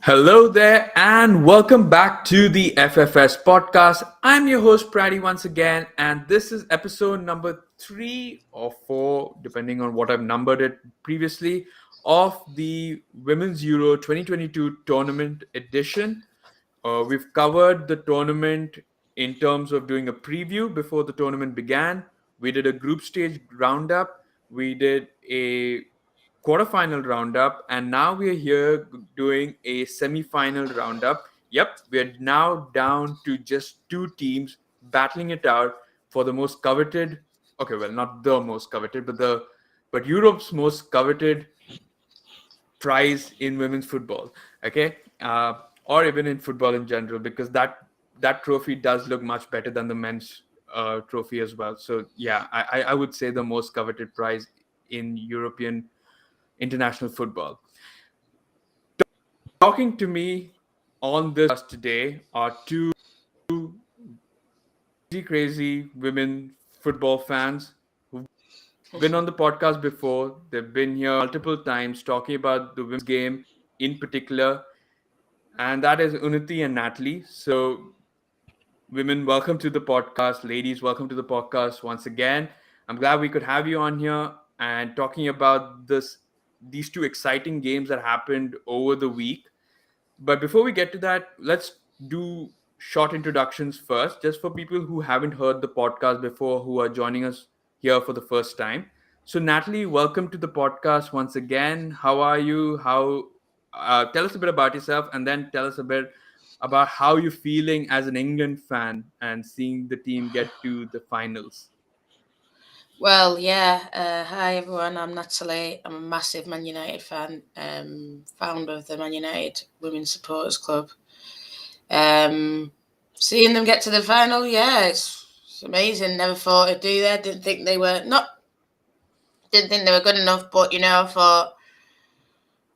Hello there, and welcome back to the FFS podcast. I'm your host, Praddy, once again, and this is episode number 3 or 4, depending on what I've numbered it previously, of the Women's Euro 2022 tournament edition. We've covered the tournament in terms of doing a preview before the tournament began. We did a group stage roundup. We did a quarterfinal roundup, and now we are here doing a semi-final roundup. Yep, we are now down to just two teams battling it out for the most coveted. Okay, well, not the most coveted, but Europe's most coveted prize in women's football. Okay, or even in football in general, because that trophy does look much better than the men's trophy as well. So yeah, I would say the most coveted prize in European international football. Talking to me on this today are two crazy women football fans who've been on the podcast before. They've been here multiple times talking about the women's game in particular, and that is Unity and Natalie. So, women, welcome to the podcast. Ladies, welcome to the podcast once again. I'm glad we could have you on here and talking about these two exciting games that happened over the week. But before we get to that, let's do short introductions first, just for people who haven't heard the podcast before, who are joining us here for the first time. So, Natalie, welcome to the podcast once again. How are you? Tell us a bit about yourself, and then tell us a bit about how you're feeling as an England fan and seeing the team get to the finals. Well, yeah. Hi everyone. I'm Natalie. I'm a massive Man United fan. Founder of the Man United Women's Supporters Club. Seeing them get to the final, yeah, it's amazing. Never thought I'd do that. Didn't think they were good enough. But I thought,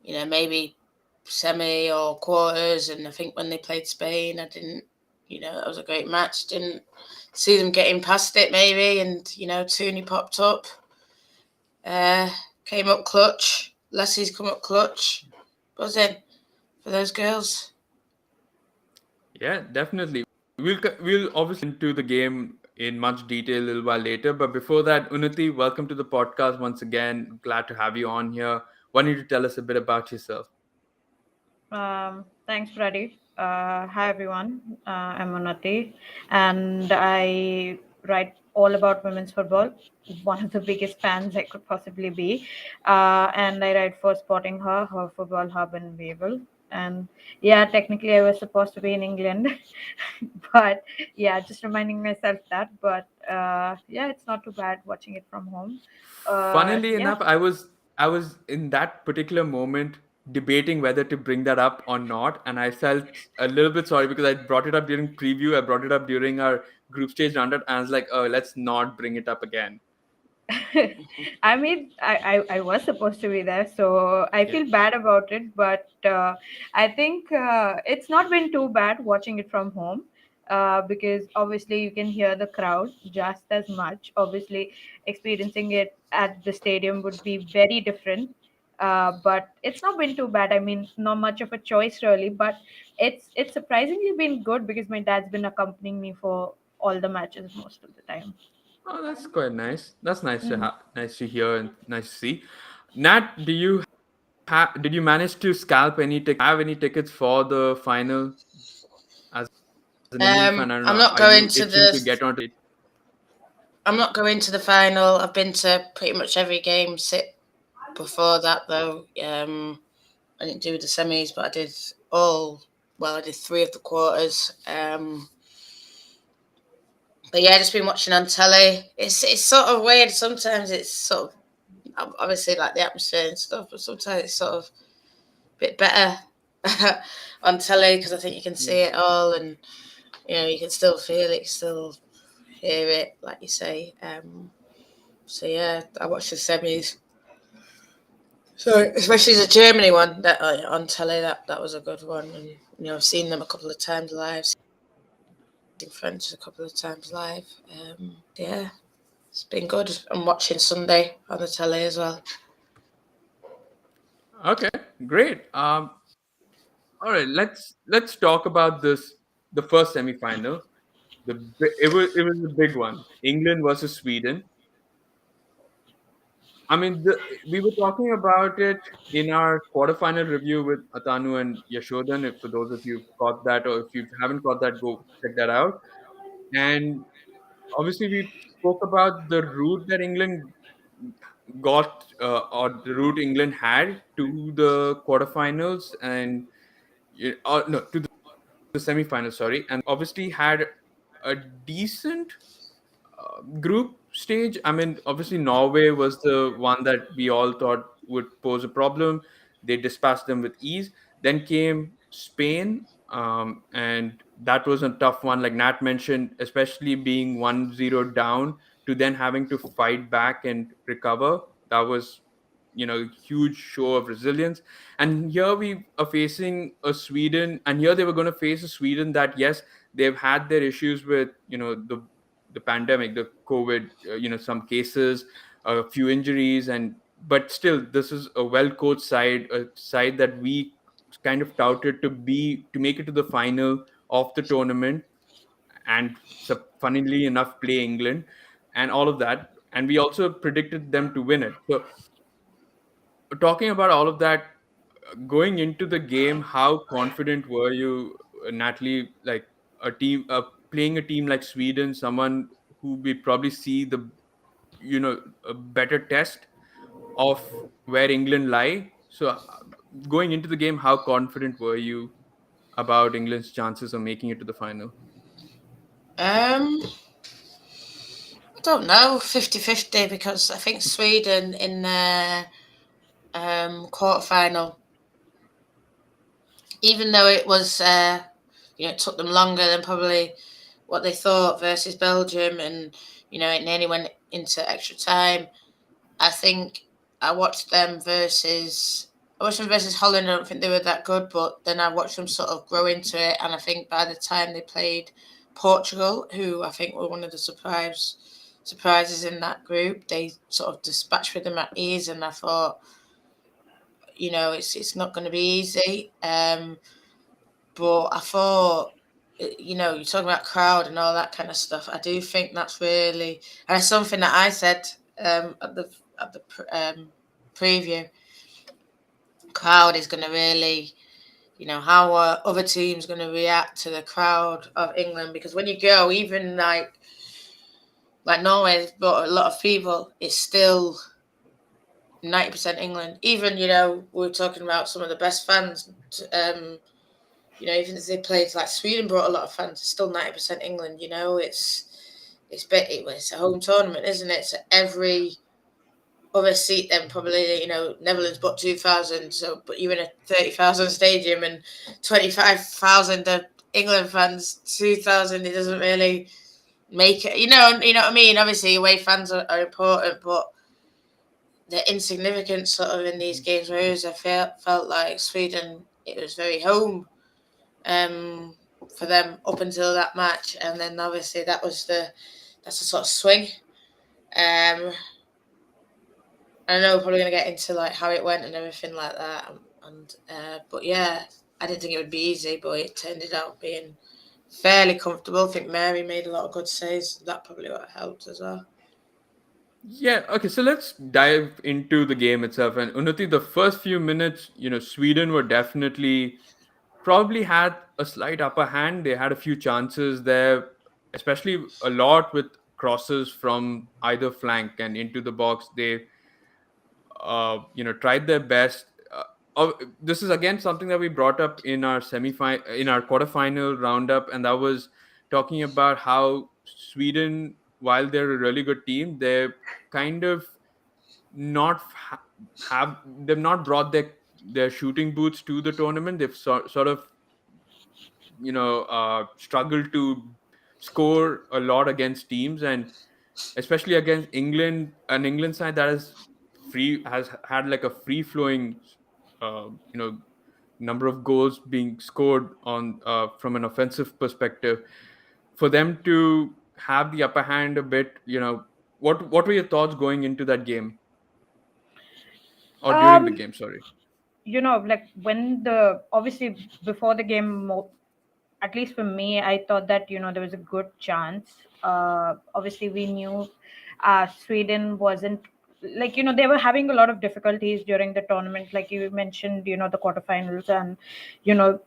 maybe semi or quarters. And I think when they played Spain, I didn't. That was a great match. Didn't see them getting past it maybe, and Tooney popped up. Came up clutch. Leslie's come up clutch. Buzzing for those girls. Yeah, definitely. We'll obviously into the game in much detail a little while later. But before that, Unati, welcome to the podcast once again. Glad to have you on here. Why don't you tell us a bit about yourself? Thanks, Freddie. Hi, everyone. I'm Unnati, and I write all about women's football. One of the biggest fans I could possibly be. And I write for Sporting her football hub in Wavell. And yeah, technically I was supposed to be in England, but yeah, just reminding myself that. But yeah, it's not too bad watching it from home. Funnily Yeah. enough, I was in that particular moment debating whether to bring that up or not, and I felt a little bit sorry because I brought it up during preview. I brought it up during our group stage roundup, and I was like, oh, let's not bring it up again. I mean, I was supposed to be there, so I Yeah. feel bad about it. But I think it's not been too bad watching it from home because obviously you can hear the crowd just as much. Obviously, experiencing it at the stadium would be very different. But it's not been too bad. I mean, not much of a choice really, but it's surprisingly been good because my dad's been accompanying me for all the matches most of the time. Oh, that's quite nice. That's nice to hear and nice to see. Nat, did you manage to scalp any have any tickets for the final as an England fan? I don't I'm know. not Are going you to itching to the. get onto it? I'm not going to the final. I've been to pretty much every game. Sit before that though. I didn't do the semis, but I did all. Well, I did three of the quarters. But yeah, just been watching on telly. It's sort of weird. Sometimes it's sort of obviously like the atmosphere and stuff, but sometimes it's sort of a bit better on telly because I think you can see it all and you can still feel it, you can still hear it, like you say. So yeah, I watched the semis. So especially the Germany one that on telly, that was a good one, and I've seen them a couple of times live, seen friends a couple of times live. Yeah, it's been good. I'm watching Sunday on the telly as well. Okay, great. All right, let's talk about this. The first semi-final. It was a big one. England versus Sweden. I mean, we were talking about it in our quarterfinal review with Atanu and Yashodan. If for those of you who've caught that, or if you haven't caught that, go check that out. And obviously, we spoke about the route that England got, or the route England had to the quarterfinals, and no, to the semifinals. Sorry, and obviously had a decent group stage. I mean, obviously Norway was the one that we all thought would pose a problem. They dispatched them with ease. Then came Spain, and that was a tough one. Like Nat mentioned, especially being 1-0 down to then having to fight back and recover. That was, huge show of resilience. And here we are facing a Sweden, and here they were going to face a Sweden that, yes, they've had their issues with, the pandemic, the COVID, some cases, a few injuries, and but still, this is a well coached side, a side that we kind of touted to make it to the final of the tournament, and funnily enough, play England, and all of that. And we also predicted them to win it. So, talking about all of that, going into the game, how confident were you, Natalie? Like playing a team like Sweden, someone who we probably see a better test of where England lie. So, going into the game, how confident were you about England's chances of making it to the final? I don't know, 50-50, because I think Sweden in their quarter final, even though it was, it took them longer than probably what they thought versus Belgium, and it nearly went into extra time. I think I watched them versus I watched them versus Holland. I don't think they were that good, but then I watched them sort of grow into it, and I think by the time they played Portugal, who I think were one of the surprises in that group, they sort of dispatched with them at ease, and I thought, it's not going to be easy. But I thought, you're talking about crowd and all that kind of stuff. I do think that's really, and it's something that I said at the preview. Crowd is going to really, how are other teams going to react to the crowd of England? Because when you go, even like Norway's brought a lot of people, it's still 90% England. Even we're talking about some of the best fans. Even if they played like Sweden, brought a lot of fans. It's still 90% England. It's a home tournament, isn't it? So every other seat, then probably Netherlands bought 2,000. So, but you're in a 30,000 stadium and 25,000 of England fans, 2,000. It doesn't really make it. You know what I mean. Obviously, away fans are important, but they're insignificant sort of in these games. Whereas I felt like Sweden, it was very home um, for them up until that match, and then obviously that's a sort of swing. I know we're probably going to get into like how it went and everything like that, but yeah, I didn't think it would be easy, but it turned out being fairly comfortable. I think Mary made a lot of good saves. That probably what helped as well. Yeah, okay, so let's dive into the game itself. And Unnati, the first few minutes, Sweden were definitely probably had a slight upper hand. They had a few chances there, especially a lot with crosses from either flank and into the box. They, tried their best. This is again something that we brought up in our in our quarterfinal roundup, and that was talking about how Sweden, while they're a really good team, they're kind of not they've not brought their shooting boots to the tournament. They've sort of struggled to score a lot against teams, and especially against England, an England side that has had like a free flowing uh, you know number of goals being scored on from an offensive perspective. For them to have the upper hand a bit, what were your thoughts going into that game, or during the Um, game? Sorry. like when the obviously before the game, at least for me, I thought that there was a good chance. Obviously, we knew Sweden wasn't like they were having a lot of difficulties during the tournament, like you mentioned, the quarterfinals, and you know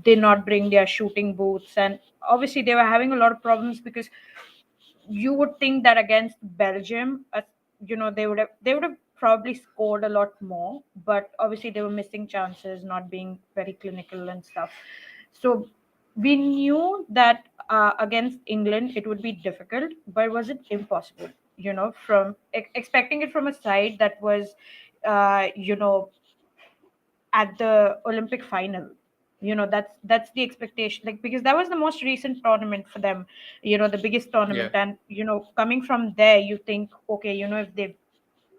they not bring their shooting boots, and obviously they were having a lot of problems because you would think that against Belgium, they would have probably scored a lot more, but obviously they were missing chances, not being very clinical and stuff. So we knew that against England it would be difficult, but it wasn't impossible. From expecting it from a side that was, uh, you know, at the Olympic final. That's the expectation, like because that was the most recent tournament for them, the biggest tournament, Yeah. and coming from there, you think, okay, if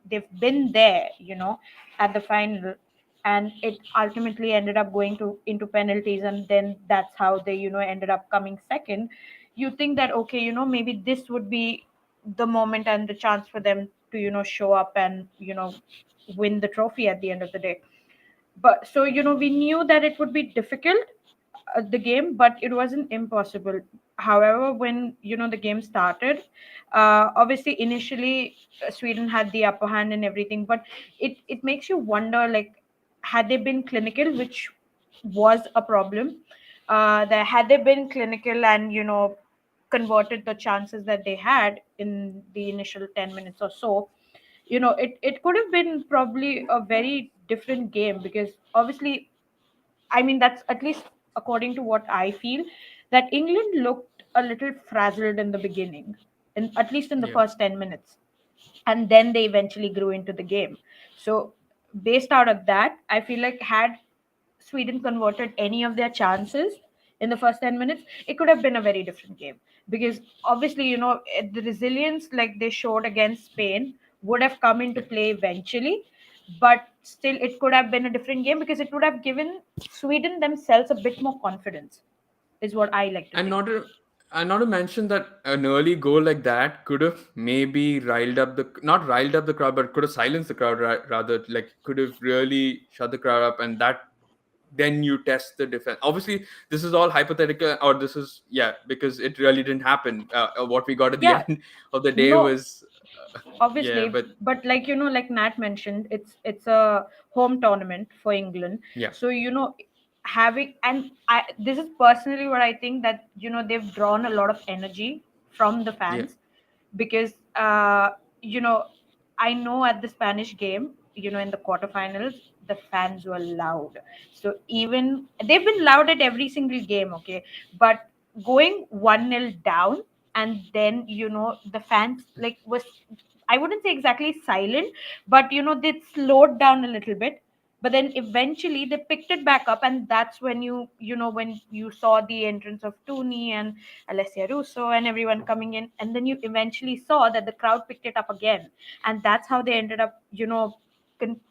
they've been there, at the final, and it ultimately ended up going to into penalties, and then that's how they ended up coming second. You think that, okay, maybe this would be the moment and the chance for them to show up and win the trophy at the end of the day. But so we knew that it would be difficult, the game, but it wasn't impossible. However, when the game started, obviously initially Sweden had the upper hand and everything, but it makes you wonder, like, had they been clinical, which was a problem. That had they been clinical and converted the chances that they had in the initial 10 minutes or so, it could have been probably a very different game, because obviously, I mean, that's at least according to what I feel, that England looked a little frazzled in the beginning, and at least in the Yeah. first 10 minutes. And then they eventually grew into the game. So, based out of that, I feel like had Sweden converted any of their chances in the first 10 minutes, it could have been a very different game. Because obviously, the resilience like they showed against Spain would have come into Yeah. play eventually. But still, it could have been a different game because it would have given Sweden themselves a bit more confidence, is what I like to And think. not to mention that an early goal like that could have maybe riled up the not riled up the crowd, but could have silenced the crowd rather, like could have really shut the crowd up, and that then you test the defense. Obviously, this is all hypothetical, or this is, yeah, because it really didn't happen. What we got at the Yeah, end of the day no, was, yeah, obviously, but but like like Nat mentioned, it's a home tournament for England. yeah, So having, and this is personally what I think, that they've drawn a lot of energy from the yeah, fans, because you know I know at the Spanish game, in the quarterfinals, the fans were loud. So even they've been loud at every single game, okay, but going 1-0 down, and then the fans like was, I wouldn't say exactly silent, but they slowed down a little bit. But then eventually they picked it back up, and that's when when you saw the entrance of Tooney and Alessia Russo and everyone coming in, and then you eventually saw that the crowd picked it up again, and that's how they ended up,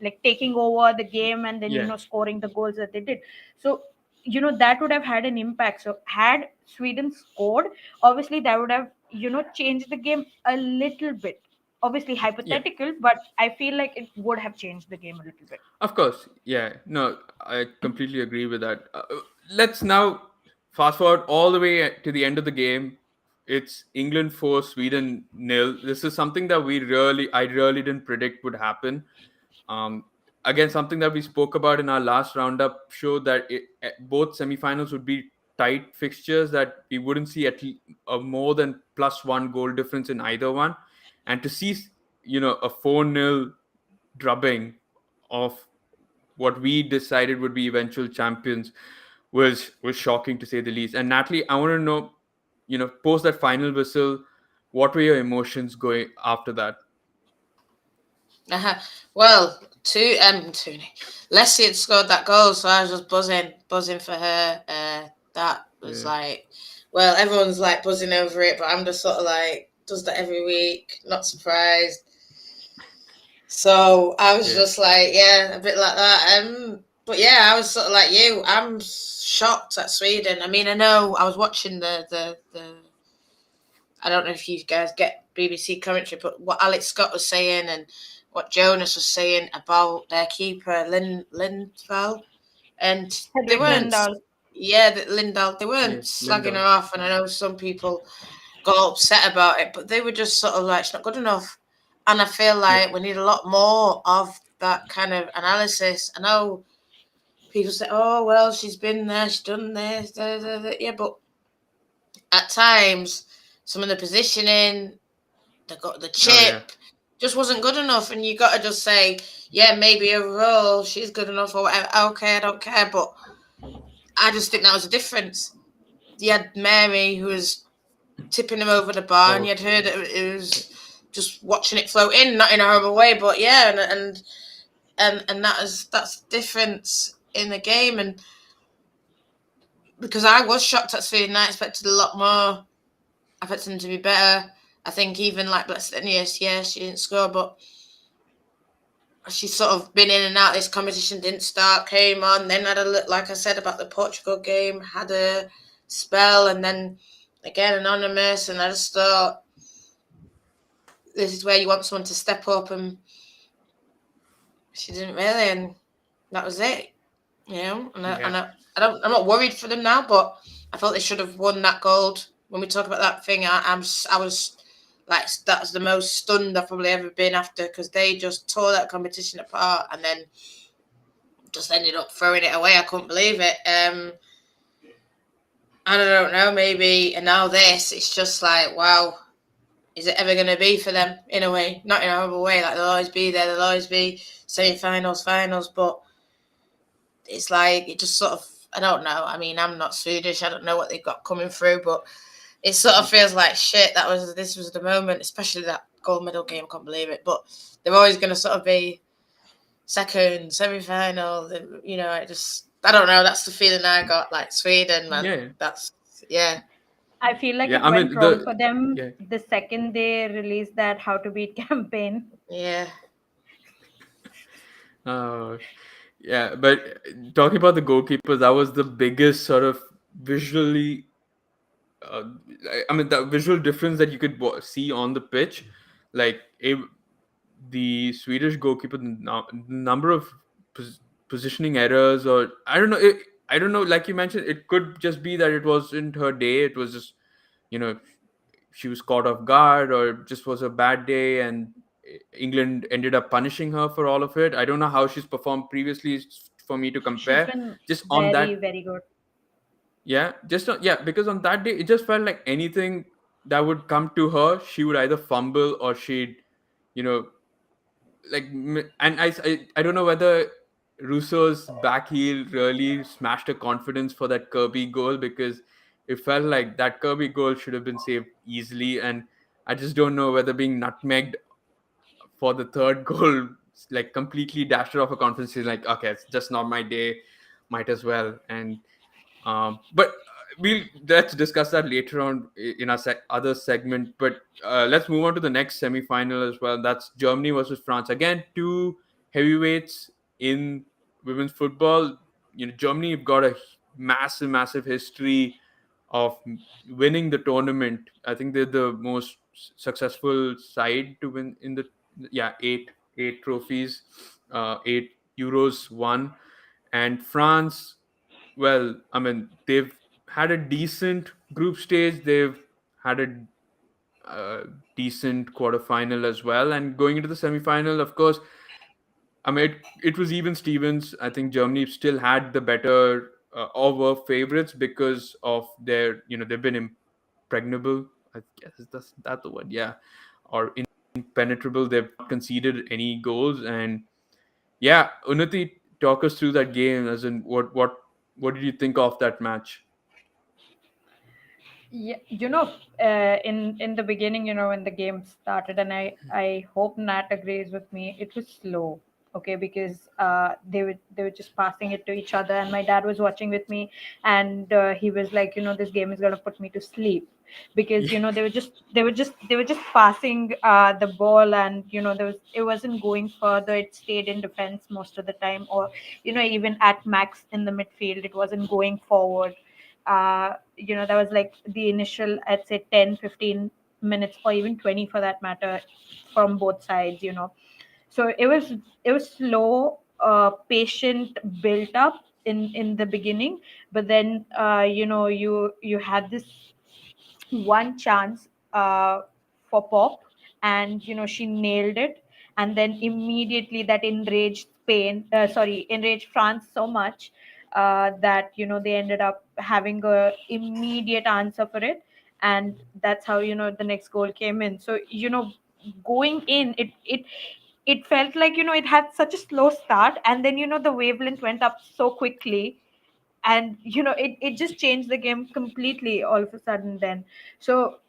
like taking over the game, and then yeah, scoring the goals that they did. So that would have had an impact. So had Sweden scored, obviously that would have changed the game a little bit. Obviously yeah. hypothetical, but I feel like it would have changed the game a little bit. Of course, yeah. No, I completely agree with that. Let's now fast forward all the way to the end of the game. It's England 4, Sweden nil. This is something that I really didn't predict would happen. Um, Again, something that we spoke about in our last roundup showed that both semifinals would be tight fixtures, that we wouldn't see a more than plus one goal difference in either one. And to see, a 4-0 drubbing of what we decided would be eventual champions was shocking, to say the least. And Natalie, I want to know, post that final whistle, what were your emotions going after that? Uh-huh. Well, Toonie. Leslie had scored that goal, so I was just buzzing for her. That was Yeah, like, well, everyone's like buzzing over it, but I'm just sort of like, does that every week, not surprised. So I was yeah, just like, yeah, a bit like that. But yeah, I was sort of like you. I'm shocked at Sweden. I mean, I know I was watching the I don't know if you guys get BBC commentary, but what Alex Scott was saying, and what Jonas was saying about their keeper, Lindvall, and they Hedrick weren't. Lindahl. Yeah, that Lindahl. They weren't Yeah, slagging her Linda. off, and I know some people got upset about it, but they were just sort of like, "It's not good enough." And I feel Yeah, like we need a lot more of that kind of analysis. I know people say, "Oh, well, she's been there, she's done this, da, da, da." Yeah, but at times, some of the positioning, the oh yeah, chip, just wasn't good enough. And you got to just say, yeah, maybe overall she's good enough or whatever. Okay, I don't care, but I just think that was a difference. You had Mary who was tipping him over the bar, and you oh had her that it was just watching it float in, not in a horrible way, but yeah, and that's the difference in the game. And because I was shocked at Sweden, I expected a lot more. I expected them to be better. I think even like Blessenius, yeah, she didn't score, but she's sort of been in and out. This competition didn't start, came on, then had a look, like I said about the Portugal game, had a spell, and then again anonymous. And I just thought this is where you want someone to step up, and she didn't really, and that was it. You know, yeah, I'm not worried for them now, but I felt they should have won that gold. When we talk about that thing, I was like, that's the most stunned I've probably ever been after, because they just tore that competition apart and then just ended up throwing it away. I couldn't believe it. And I don't know, maybe, and now this, it's just like, wow, is it ever going to be for them in a way? Not in a horrible way, like they'll always be there, they'll always be semi-finals, finals, but it's like, it just sort of, I don't know. I mean, I'm not Swedish, I don't know what they've got coming through, but it sort of feels like shit. This was the moment, especially that gold medal game. I can't believe it, but they're always going to sort of be second, semi-final. You know, I don't know. That's the feeling I got. Like Sweden, man. yeah, That's yeah, I feel like yeah. it I went mean wrong for the them yeah. the second they released that How to Beat campaign. yeah. Uh, yeah, but talking about the goalkeepers, that was the biggest sort of visually. Uh, I mean, the visual difference that you could see on the pitch, like the Swedish goalkeeper, the number of positioning errors, or I don't know. I don't know. Like you mentioned, it could just be that it wasn't her day. It was just, you know, she was caught off guard, or just was a bad day, and England ended up punishing her for all of it. I don't know how she's performed previously for me to She's compare. been Just on very, that, very good. yeah, yeah, because on that day it just felt like anything that would come to her, she would either fumble or she'd, you know, like and I don't know whether Russo's back heel really smashed her confidence for that Kirby goal, because it felt like that Kirby goal should have been saved easily, and I just don't know whether being nutmegged for the third goal like completely dashed her off her confidence. She's like, okay, it's just not my day, might as well. And but we'll let's discuss that later on in our other segment. But let's move on to the next semi-final as well. That's Germany versus France. Again, two heavyweights in women's football. You know, Germany have got a massive, massive history of winning the tournament. I think they're the most successful side to win in the, yeah, eight trophies, 8 Euros won. And France, well, I mean, they've had a decent group stage. They've had a decent quarterfinal as well. And going into the semifinal, of course, I mean, it was even Stevens. I think Germany still had the better, or were favorites because of their, they've been impregnable. I guess that's that the word, yeah, or impenetrable. They've not conceded any goals, and yeah, Unnati, talk us through that game. As in, what did you think of that match? Yeah, in the beginning, when the game started, and I hope Nat agrees with me, it was slow. Okay, because they were just passing it to each other, and my dad was watching with me, and he was like, this game is gonna put me to sleep, because Yeah, they were just passing the ball, and it wasn't going further. It stayed in defense most of the time, or even at max in the midfield, it wasn't going forward. That was like the initial, I'd say, 10, 15 minutes, or even 20 for that matter, from both sides. So it was slow, patient built up in the beginning, but then you had this one chance for Pop, and she nailed it. And then immediately that enraged enraged France so much that they ended up having a immediate answer for it, and that's how the next goal came in. So going in, it felt like it had such a slow start, and then the wavelength went up so quickly, and it just changed the game completely all of a sudden then. So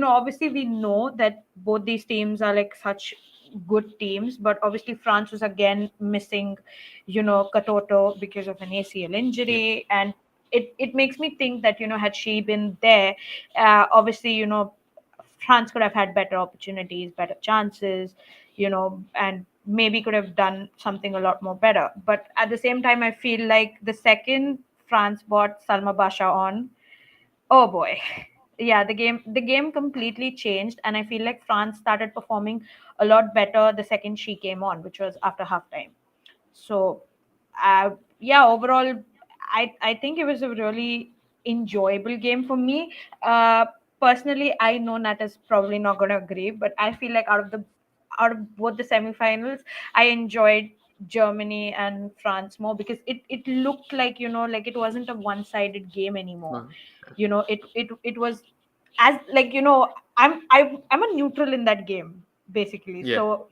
obviously we know that both these teams are like such good teams, but obviously France was again missing Katoto because of an ACL Yeah. injury, and it makes me think that had she been there, obviously France could have had better opportunities, better chances, and maybe could have done something a lot more better. But at the same time, I feel like the second France bought Salma Basha on, oh boy, yeah, the game completely changed, and I feel like France started performing a lot better the second she came on, which was after halftime. So, yeah, overall, I think it was a really enjoyable game for me. Uh, Personally, I know Nat is probably not going to agree, but I feel like out of both the semifinals, I enjoyed Germany and France more, because it looked like like it wasn't a one-sided game anymore. No. It was, as like I'm a neutral in that game basically. Yeah. So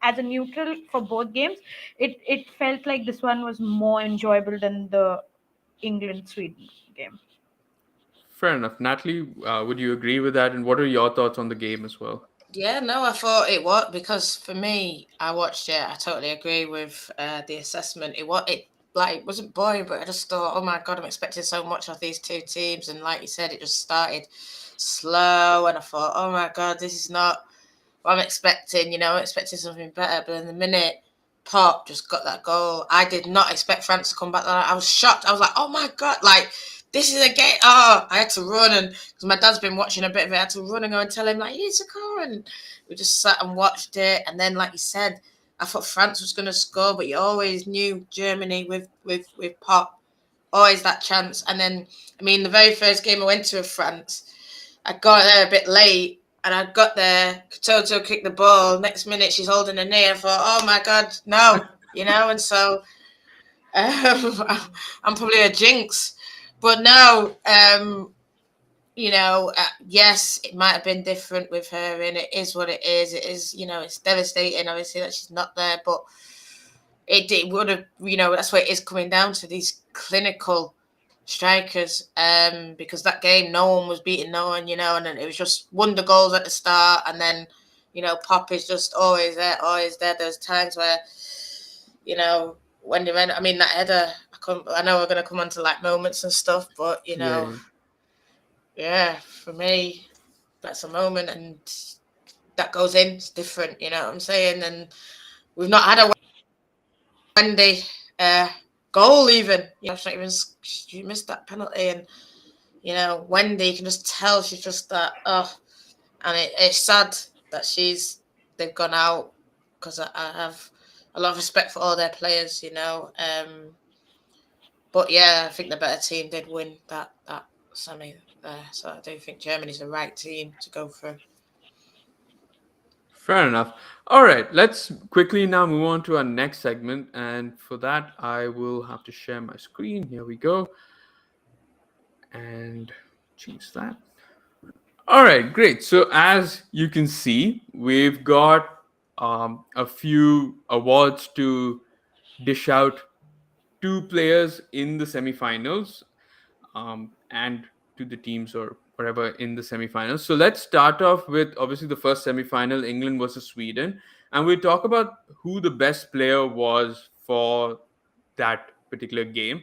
as a neutral for both games, it felt like this one was more enjoyable than the England Sweden game. Fair enough. Natalie, would you agree with that? And what are your thoughts on the game as well? Yeah, no, I thought it was, because for me, I watched it. I totally agree with the assessment. It like wasn't boring, but I just thought, oh my god, I'm expecting so much of these two teams, and like you said, it just started slow, and I thought, oh my god, this is not what I'm expecting. I'm expecting something better, but in the minute Pop just got that goal, I did not expect France to come back. I was shocked. I was like, oh my god, like this is a game. Oh, I had to run, and because my dad's been watching a bit of it, I had to run and go and tell him like, you need to go. And we just sat and watched it. And then, like you said, I thought France was going to score, but you always knew Germany with Pop, always that chance. And then, I mean, the very first game I went to with France, I got there a bit late. And I got there, Toto kicked the ball. Next minute, she's holding a knee. I thought, oh my God, no, And so I'm probably a jinx. But no, yes, it might have been different with her, and it is what it is. It is, it's devastating, obviously, that she's not there, but it would have, that's what it is coming down to, these clinical strikers, because that game, no one was beating no one, and then it was just wonder goals at the start, and then, Pop is just always there, always there. There's times where, when they went, I mean, that header, I know we're going to come on to like moments and stuff, but, Yeah. yeah, for me, that's a moment, and that goes in. It's different, you know what I'm saying? And we've not had a Wendy goal even. She's not even, she missed that penalty, and Wendy, you can just tell she's just that. Oh, and it's sad that they've gone out, because I have a lot of respect for all their players, But yeah, I think the better team did win that semi there, so I do think Germany's the right team to go through. Fair enough. All right, let's quickly now move on to our next segment. And for that, I will have to share my screen. Here we go. And change that. All right, great. So, as you can see, we've got a few awards to dish out two players in the semifinals, and to the teams or whatever in the semifinals. So let's start off with obviously the first semifinal, England versus Sweden, and we'll talk about who the best player was for that particular game.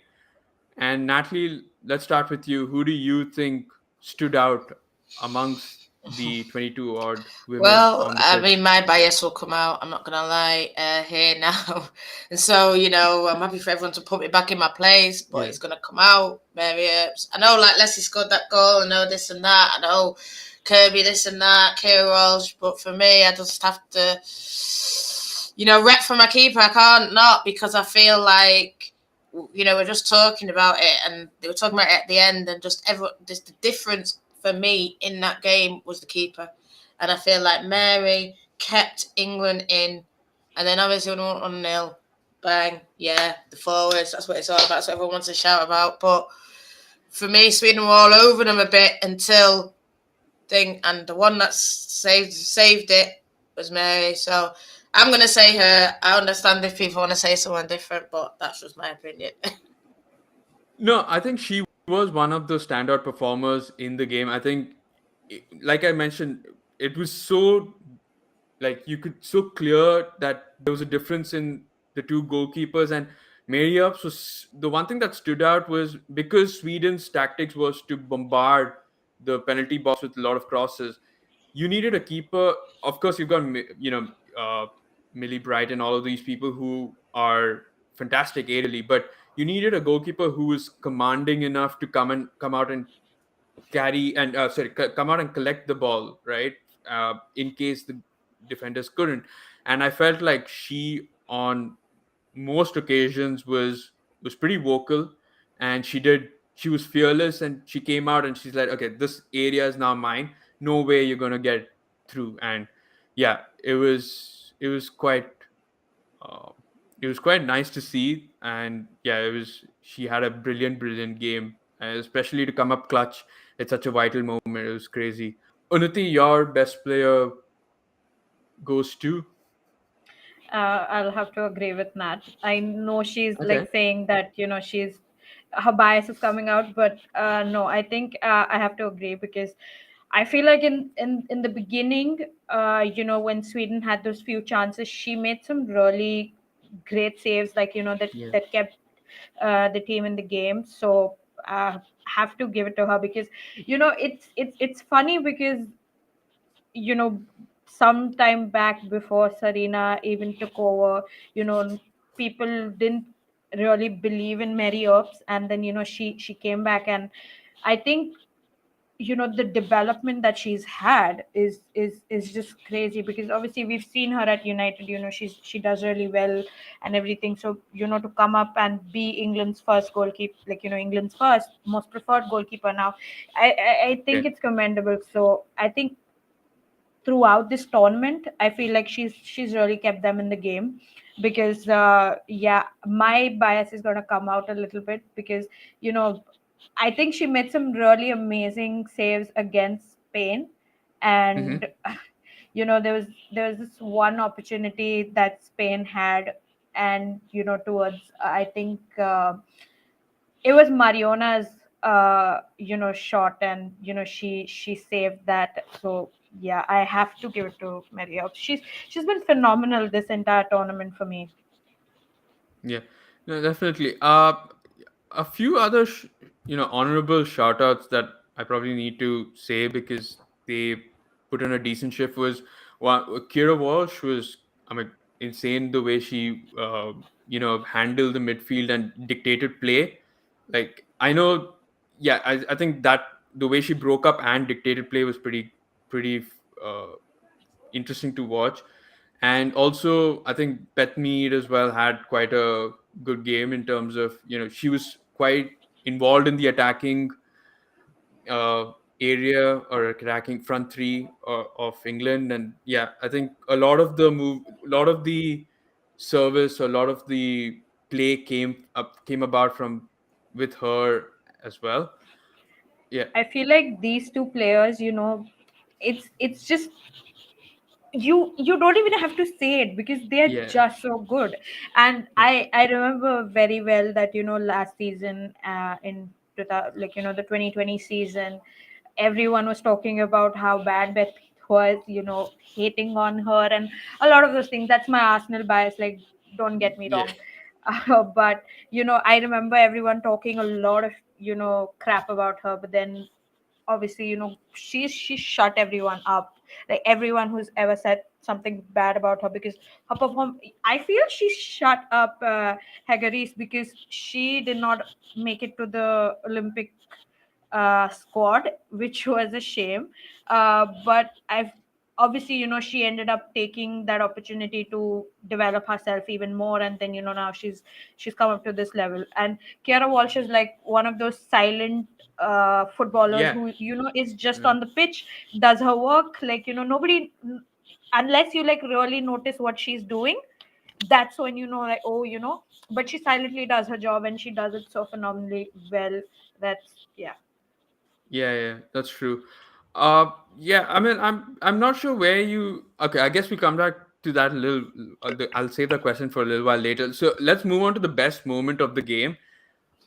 And Natalie, let's start with you. Who do you think stood out amongst the 22 odd women Well, on the I pitch? mean, my bias will come out. I'm not gonna lie here now, and so I'm happy for everyone to put me back in my place, but Yeah. it's gonna come out. Mary Earps. I know, like Leslie scored that goal. I know this and that. I know Kirby this and that. Kiera Walsh, but for me, I just have to rep for my keeper. I can't not, because I feel like, we're just talking about it, and they were talking about it at the end, and just the difference for me in that game was the keeper, and I feel like Mary kept England in, and then obviously when we went 1-0, bang, yeah, the forwards. That's what it's all about. That's what everyone wants to shout about. But for me, Sweden were all over them a bit until thing, and the one that saved it was Mary. So I'm gonna say her. I understand if people want to say someone different, but that's just my opinion. No, I think she was one of the standout performers in the game. I think, like I mentioned, it was so, like, you could so clear that there was a difference in the two goalkeepers. And Mary Earps was the one thing that stood out, was because Sweden's tactics was to bombard the penalty box with a lot of crosses. You needed a keeper. Of course, you've got uh, Millie Bright and all of these people who are fantastic aerially, but you needed a goalkeeper who was commanding enough to come out and carry and come out and collect the ball, right? In case the defenders couldn't. And I felt like she, on most occasions, was pretty vocal, and she was fearless, and she came out and she's like, okay, this area is now mine. No way you're gonna get through. And yeah, it was quite uh, it was quite nice to see. And yeah, it was she had a brilliant game, especially to come up clutch at such a vital moment. It was crazy. Unnati, your best player goes to. I'll have to agree with Nat. I know she's like Okay. saying that she's her bias is coming out, but no, I think I have to agree because I feel like in the beginning, when Sweden had those few chances, she made some really great saves, like Yeah. that kept the team in the game. So have to give it to her because it's funny because you know some time back before Serena even took over, people didn't really believe in Mary Earps, and then she came back, and I think the development that she's had is just crazy because obviously we've seen her at United. She does really well and everything. So to come up and be England's first goalkeeper, like England's first most preferred goalkeeper now, I Yeah. think it's commendable. So I think throughout this tournament I feel like she's really kept them in the game because yeah, my bias is going to come out a little bit because you know I think she made some really amazing saves against Spain, Mm-hmm. and there was this one opportunity that Spain had, and towards I think it was Mariona's shot, and she saved that. So yeah, I have to give it to Maria. She's been phenomenal this entire tournament for me. Yeah, no, definitely. A few other, honorable shout outs that I probably need to say because they put in a decent shift was one. Kiera Walsh was, I mean, insane the way she, handled the midfield and dictated play. Like, I know, yeah, I think that the way she broke up and dictated play was pretty uh, interesting to watch. And also, I think Beth Mead as well had quite a good game in terms of, she was quite involved in the attacking uh, area or attacking front three of England. And yeah, I think a lot of the service, a lot of the play came about from with her as well. Yeah, I feel like these two players, it's just you don't even have to say it because they're yeah, just so good. And yeah, I remember very well that last season in 2000, like the 2020 season, everyone was talking about how bad Beth was, hating on her and a lot of those things. That's my Arsenal bias, like, don't get me yeah, wrong. But I remember everyone talking a lot of crap about her, but then obviously she shut everyone up, like everyone who's ever said something bad about her, because her perform I feel she shut up Hagaris because she did not make it to the Olympic squad, which was a shame. But I've obviously, she ended up taking that opportunity to develop herself even more, and then now she's come up to this level. And Kiera Walsh is like one of those silent footballers Yeah. who is just Yeah. on the pitch, does her work, like nobody, unless you like really notice what she's doing, that's when like, oh, but she silently does her job and she does it so phenomenally well. That's, yeah. Yeah, yeah, that's true. Yeah, I mean, I'm not sure where you. Okay, I guess we come back to that a little. I'll save the question for a little while later. So let's move on to the best moment of the game.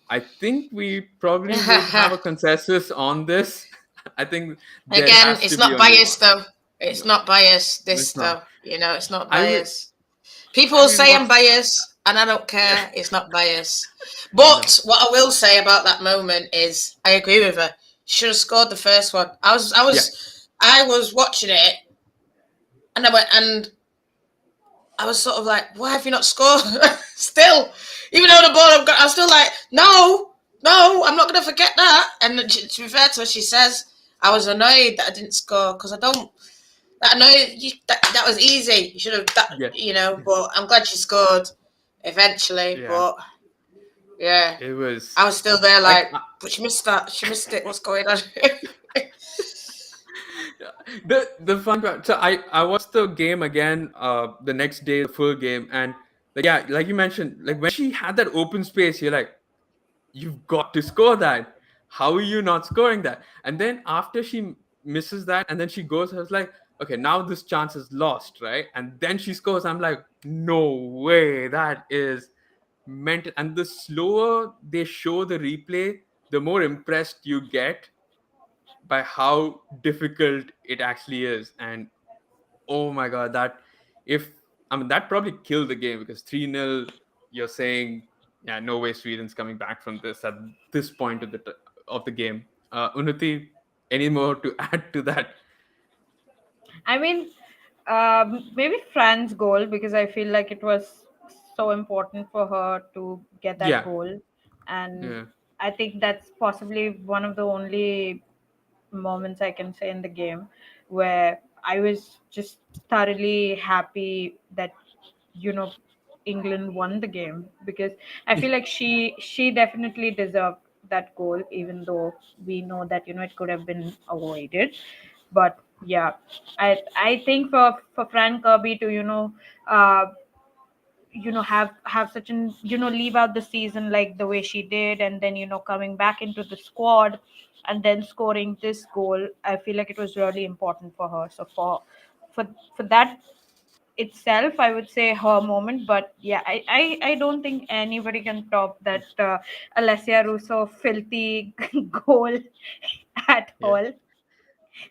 I think we probably would have a consensus on this. I think there Again, has to it's be not only biased one. though. It's No, not biased. This it's not. though, it's not I mean, biased. People I will mean, say I'm what's biased, and I don't yeah, care. It's not biased. no, But what I will say about that moment is, I agree with her. Should have scored the first one. yeah, I was watching it, and I was sort of like, why have you not scored? Still, even though the ball I've got, I'm still like, no, no, I'm not going to forget that. And to be fair to her, she says, I was annoyed that I didn't score because I don't. That annoyed you. That was easy. You should have. yeah, But I'm glad she scored eventually. yeah. But yeah, It was I was still there like like, but she missed that. She missed it. What's going on? the fun part. So I watched the game again the next day, the full game, and like yeah, like you mentioned, like when she had that open space, you're like, you've got to score that. How are you not scoring that? And then after she misses that, and then she goes, I was like, okay, now this chance is lost, right? And then she scores. I'm like, no way, that is mental. And the slower they show the replay, the more impressed you get by how difficult it actually is. And oh my god, that if I mean that probably killed the game because 3-0, you're saying, yeah, no way Sweden's coming back from this at this point of of the game. Unnati, any more to add to that? I mean, maybe Fran's goal, because I feel like it was so important for her to get that Yeah, goal, and yeah, I think that's possibly one of the only moments I can say in the game where I was just thoroughly happy that you know England won the game, because I feel like she definitely deserved that goal, even though we know that it could have been avoided. But yeah, I think for Fran Kirby to uh, have such an leave out the season like the way she did, and then coming back into the squad and then scoring this goal, I feel like it was really important for her. So for for that itself, I would say her moment. But yeah, I don't think anybody can top that Alessia Russo filthy goal at yeah. all.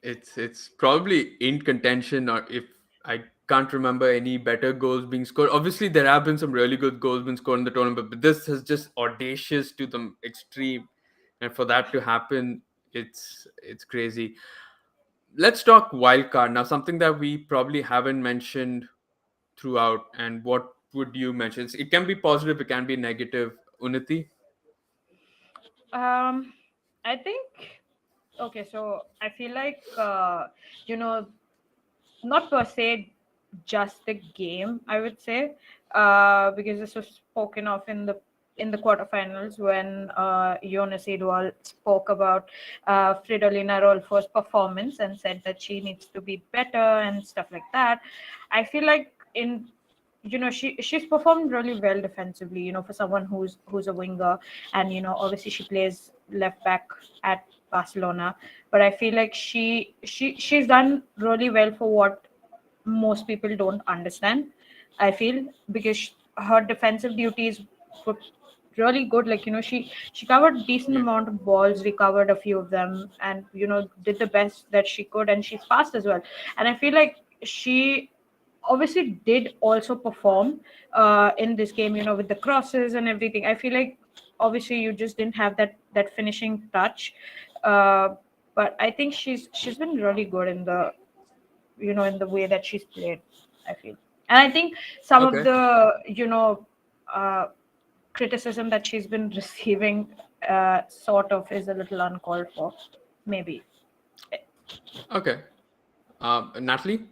It's probably in contention, or if I can't remember any better goals being scored. Obviously, there have been some really good goals being scored in the tournament, but this is just audacious to the extreme, and for that to happen, it's crazy. Let's talk wild card now. Something that we probably haven't mentioned throughout, and what would you mention? It can be positive, it can be negative. Unati, um I think, okay, so I feel like you know not per se just the game, I would say, because this was spoken of in the quarterfinals when Jonas Edwall spoke about Fridolina Rolfo's performance and said that she needs to be better and stuff like that. I feel like in she's performed really well defensively, for someone who's a winger, and obviously she plays left back at Barcelona. But I feel like she's done really well for what most people don't understand, I feel, because her defensive duties were really good. Like she covered decent yeah, amount of balls, recovered a few of them, and did the best that she could, and she's fast as well. And I feel like she obviously did also perform in this game, with the crosses and everything. I feel like obviously you just didn't have that finishing touch, uh, but I think she's been really good in the in the way that she's played, I feel. And I think some of okay, the uh, criticism that she's been receiving sort of is a little uncalled for, maybe. okay. Natalie?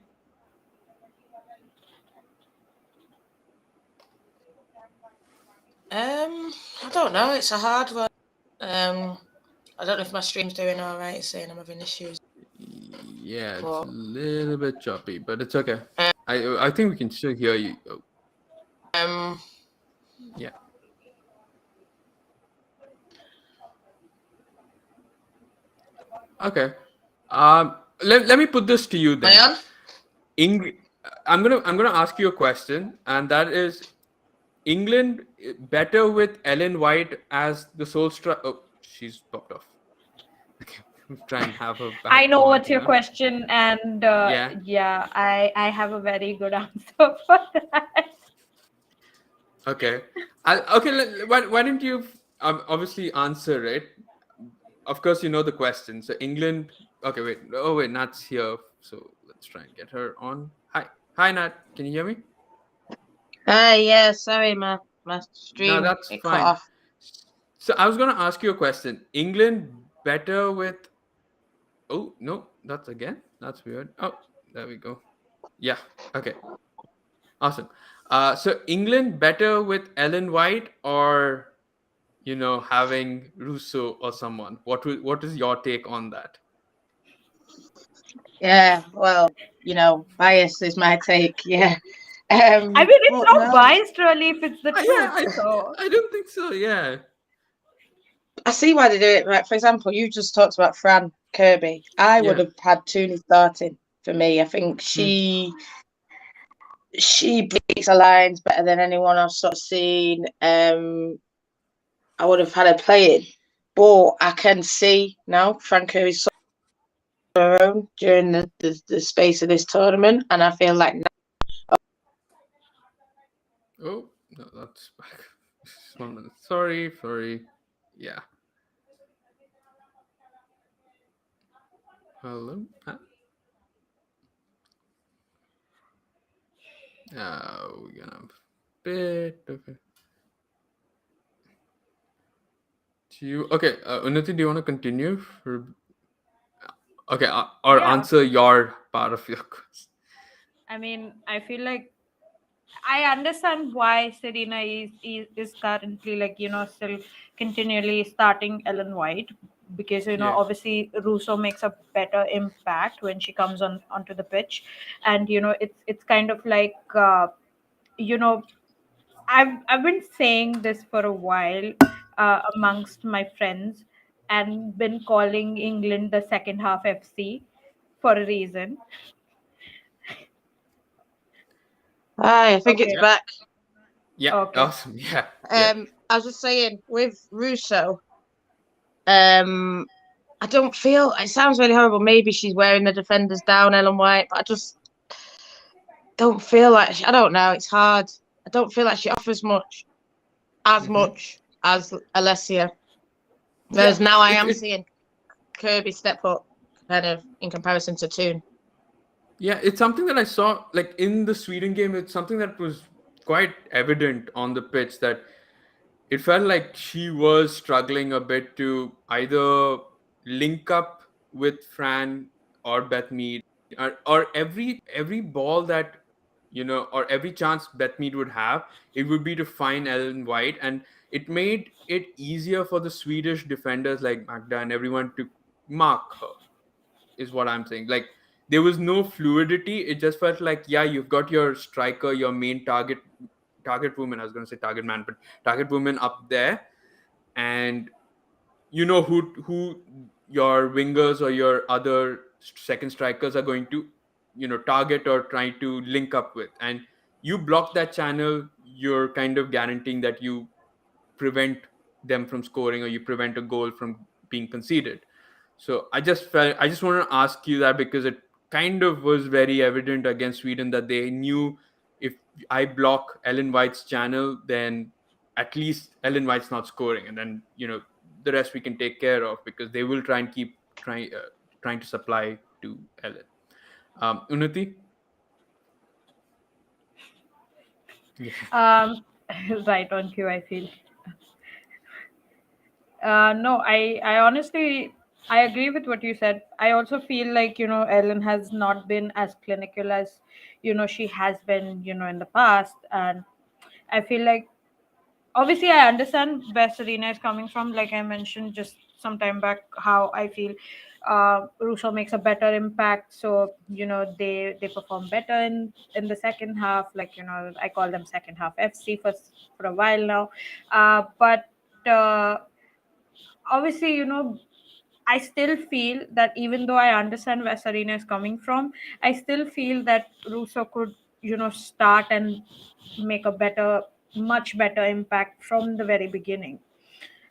I don't know. It's a hard one. I don't know if my stream's doing all right. It's saying I'm having issues. Yeah, it's a But little bit choppy, but it's okay. I think we can still hear you. Oh, um, yeah. Okay. Let me put this to you am I then. on? Eng- I'm gonna ask you a question, and that is England better with Ellen White as the sole striker? Oh, she's popped off. Okay, try and have her I back know on. what's your question, and Yeah. yeah, I have a very good answer for that. Okay. Okay. Why don't you obviously answer it? Of course, you know the question. So England. Okay, wait. Oh, wait. Nat's here. So let's try and get her on. Hi, Nat. Can you hear me? Yeah, sorry, my No, stream that's it cut fine. off. So I was gonna ask you a question. England better with. Oh no, that's again. That's weird. Oh, there we go. Yeah. Okay. Awesome. So England better with Ellen White or having Russo or someone. What is your take on that? Yeah, well, bias is my take. Yeah. I mean, it's But not no, biased really if it's the Yeah, truth. So I don't think so. Yeah. I see why they do it. Right, for example, you just talked about Fran Kirby. I would Yeah. have had Tooney starting for me. I think Hmm. she beats the lines better than anyone I've sort of seen. I would have had her playing, but I can see now Fran Kirby's sort of her own during the space of this tournament, and I feel like Oh, no, that's back. Just 1 minute. Sorry. Yeah. Hello. Huh? We're gonna have a bit of a. Do you okay? Unnati, do you want to continue? Okay, or yeah, answer your part of your question. I mean, I feel like I understand why Serena is currently like still continually starting Ellen White because Yeah. obviously Russo makes a better impact when she comes onto the pitch, and it's kind of like you know I've been saying this for a while amongst my friends and been calling England the second half FC for a reason. I think it's Okay, Yeah. back. Yeah. okay. Awesome. Yeah. Yeah. I was just saying with Russo, um, I don't feel it sounds really horrible. Maybe she's wearing the defenders down, Ellen White, but I just don't feel like I don't know. It's hard. I don't feel like she offers as Hmm. much as Alessia. Yeah. Whereas now I It, am it seeing Kirby step up, kind of in comparison to Toon. Yeah, it's something that I saw like in the Sweden game. It's something that was quite evident on the pitch that it felt like she was struggling a bit to either link up with Fran or Beth Mead, or every ball that or every chance Beth Mead would have, it would be to find Ellen White, and it made it easier for the Swedish defenders like Magda and everyone to mark her is what I'm saying. Like there was no fluidity. It just felt like, yeah, you've got your striker, your main target woman. I was going to say target man, but target woman up there, and you know who your wingers or your other second strikers are going to target or try to link up with, and you block that channel. You're kind of guaranteeing that you prevent them from scoring or you prevent a goal from being conceded. So I just want to ask you that because it kind of was very evident against Sweden that they knew if I block Ellen White's channel, then at least Ellen White's not scoring, and then the rest we can take care of because they will try and keep trying to supply to Ellen. Unnati, yeah, Um, right on cue, I feel. No, I honestly I agree with what you said. I also feel like, Ellen has not been as clinical as, she has been, in the past. And I feel like, obviously, I understand where Serena is coming from. Like I mentioned just some time back, how I feel Russo makes a better impact. So, they perform better in the second half. Like, I call them second half FC for a while now. But uh, obviously, I still feel that even though I understand where Serena is coming from, I still feel that Russo could, start and make a much better impact from the very beginning.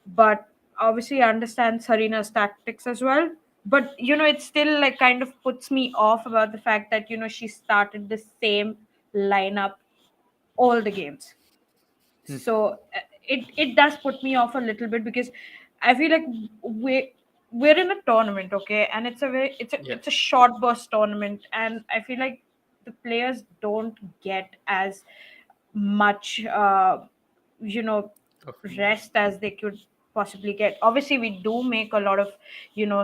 But obviously, I understand Serena's tactics as well. But, it still like kind of puts me off about the fact that, she started the same lineup all the games. Hmm. So it does put me off a little bit, because I feel like we're in a tournament, okay, and Yeah. it's a short burst tournament, and I feel like the players don't get as much you know Of- rest as they could possibly get. Obviously, we do make a lot of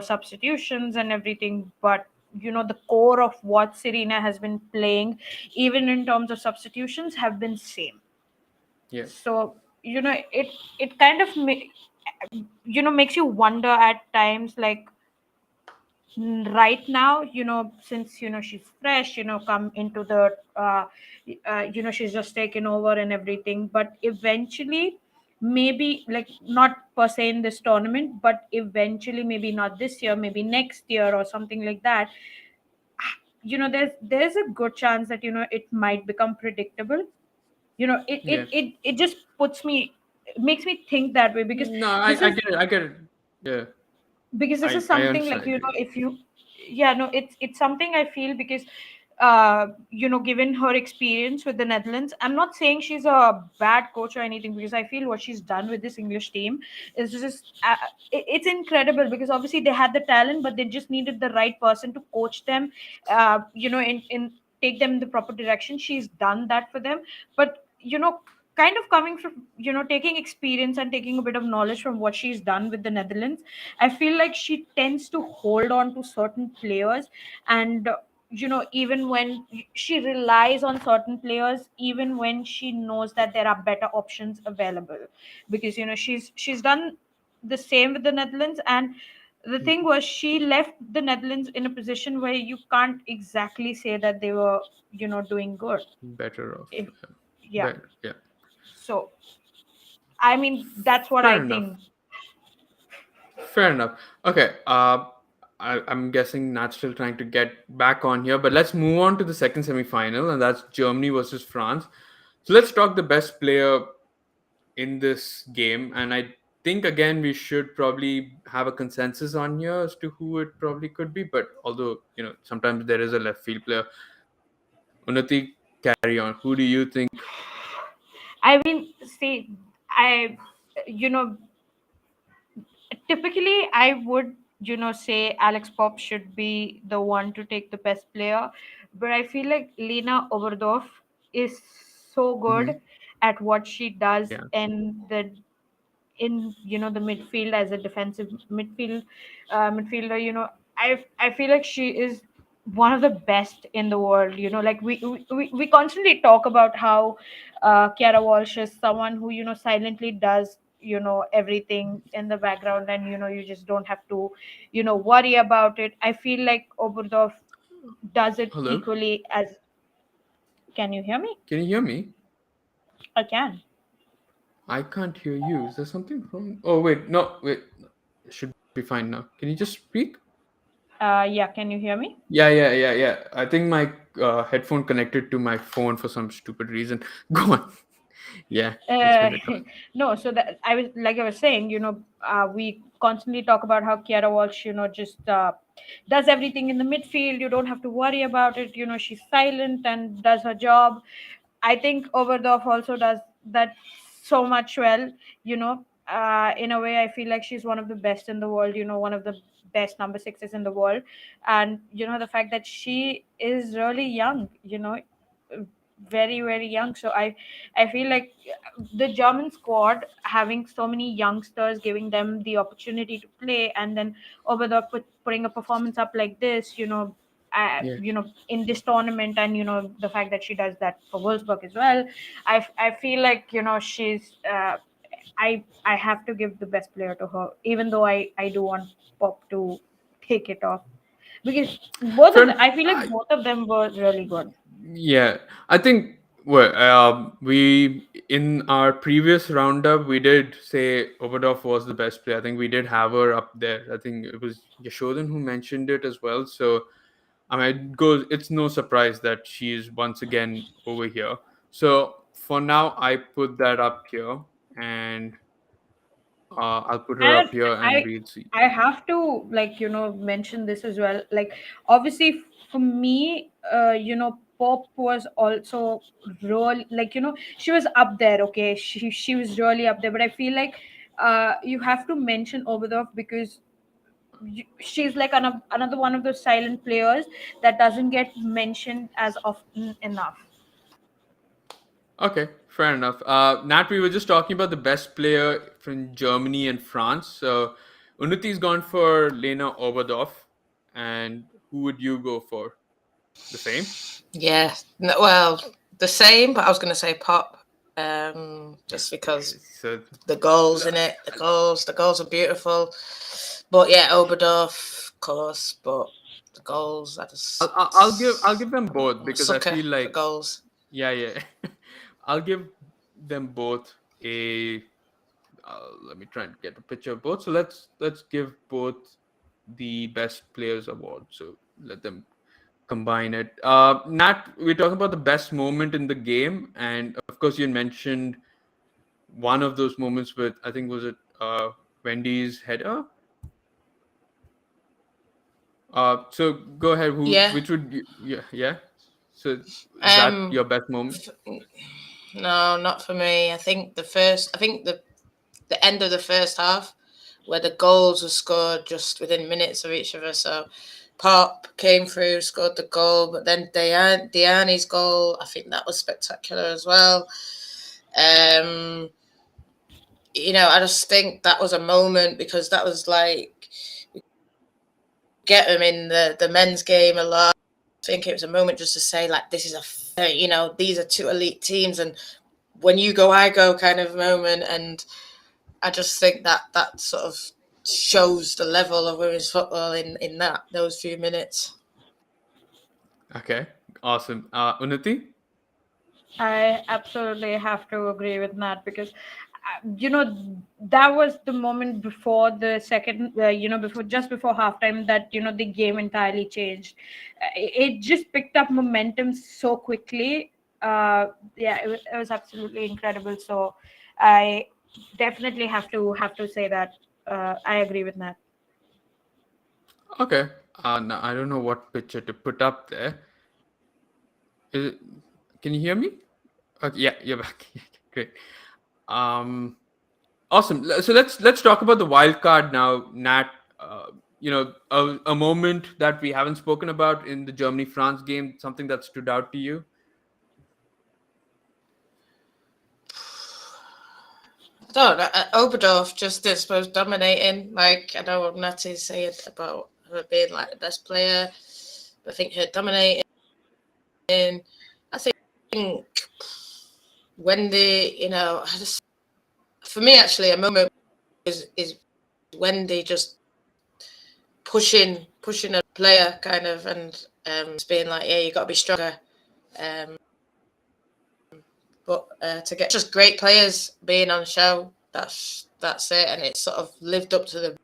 substitutions and everything, but the core of what Serena has been playing, even in terms of substitutions, have been same. Yeah. So it kind of makes you wonder at times, like, right now, since she's fresh, come into the she's just taken over and everything, but eventually, maybe, like, not per se in this tournament, but eventually, maybe not this year, maybe next year or something like that, there's a good chance that it might become predictable. Yeah. It just makes me think that way, because No, this I is get it. I get it. Yeah. this is I something, like, understand. I get it. if you yeah, no, it's something I feel, because given her experience with the Netherlands, I'm not saying she's a bad coach or anything, because I feel what she's done with this English team is just it's incredible, because obviously they had the talent, but they just needed the right person to coach them, in take them in the proper direction. She's done that for them. But kind of coming from, taking experience and taking a bit of knowledge from what she's done with the Netherlands, I feel like she tends to hold on to certain players, and even when she relies on certain players, even when she knows that there are better options available, because she's done the same with the Netherlands. And the thing was, she left the Netherlands in a position where you can't exactly say that they were doing good. Better off. If Yeah, Better. Yeah. so I mean, that's what I Fair enough. think. Fair enough. Okay. I'm guessing Nat's still trying to get back on here, but let's move on to the second semi-final, and that's Germany versus France. So let's talk the best player in this game, and I think again we should probably have a consensus on here as to who it probably could be. But although sometimes there is a left field player. Unnati, carry on. Who do you think? I mean, see, I, you know, typically I would, say Alex Pop should be the one to take the best player, but I feel like Lena Oberdorf is so Hmm. good at what she does Yeah, in the midfield, as a defensive midfielder. I feel like she is one of the best in the world. Like, we constantly talk about how Kiera Walsh is someone who silently does everything in the background, and you just don't have to worry about it. I feel like Oberdorf does it hello. equally as. Can you hear me? Can you hear me? I can. I can't hear you. Is there something wrong? Oh wait, no, wait. It should be fine now. Can you just speak? Yeah, can you hear me? Yeah. I think my headphone connected to my phone for some stupid reason. Go on. Yeah, it's Uh, better. no, so that I was saying, we constantly talk about how Kiara Walsh, just does everything in the midfield. You don't have to worry about it. She's silent and does her job. I think Oberdorf also does that so much well. In a way, I feel like she's one of the best in the world. One of the best number sixes in the world, and the fact that she is really young. very very young. So I feel like the German squad having so many youngsters, giving them the opportunity to play, and then over the putting a performance up like this, Yeah. in this tournament, and the fact that she does that for Wolfsburg as well, I feel like she's I have to give the best player to her, even though I do want Pop to take it off, because both of them, Friend, I feel like both of them were really good. yeah, I think well, we in our previous roundup we did say Oberdorf was the best player. I think we did have her up there. I think it was Yashodhan who mentioned it as well. So I mean, it goes. It's no surprise that she is once again over here. So for now, I put that up here, and I'll put her And up here, and we'll see. I have to, like, mention this as well. Like, obviously, for me, Pop was also role, like, she was up there. Okay, she was really up there. But I feel like you have to mention Oberdorf, because she's like another one of those silent players that doesn't get mentioned as often enough. Okay, fair enough. Nat, we were just talking about the best player from Germany and France. So Unnati's gone for Lena Oberdorf, and who would you go for? The same? Yeah, no, well, the same, but I was going to say Pop, just Okay, because so the goals in it, the goals are beautiful. But yeah, Oberdorf, of course, but the goals, I just I'll give them both I'm a because I sucker feel for like goals. yeah, yeah. I'll give them both a. Let me try and get a picture of both. So let's give both the best players award. So let them combine it. Nat, we're talking about the best moment in the game, and of course, you mentioned one of those moments with I think was it Wendy's header. So go ahead. Who? Yeah. Which would? Yeah, yeah. So is that Um. your best moment? No, not for me. I think the end of the first half, where the goals were scored just within minutes of each other. So Pop came through, scored the goal, but then Diane's goal, I think that was spectacular as well. Um, I just think that was a moment, because that was like, get them in the men's game a lot. I think it was a moment just to say, like, this is these are two elite teams, and when you go, I go kind of moment. And I just think that sort of shows the level of women's football in those few minutes. Okay, awesome. Unnati. I absolutely have to agree with that, because that was the moment before the second, before, just before halftime, that the game entirely changed. It just picked up momentum so quickly. Yeah, it was absolutely incredible. So I definitely have to say that I agree with that. Okay. No, I don't know what picture to put up there. Is it, can you hear me? Okay, yeah, you're back. Great. Um, awesome. So let's talk about the wild card now, Nat. A moment that we haven't spoken about in the Germany France game, something that stood out to you. I don't know. Oberdorf just, I suppose, dominating. Like, I know what Natty said about her being like the best player, but I think her dominating. I think Wendy, for me, actually, a moment is Wendy just pushing a player kind of, and just being like, yeah, you got to be stronger. Um, but to get just great players being on show, that's it, and it sort of lived up to the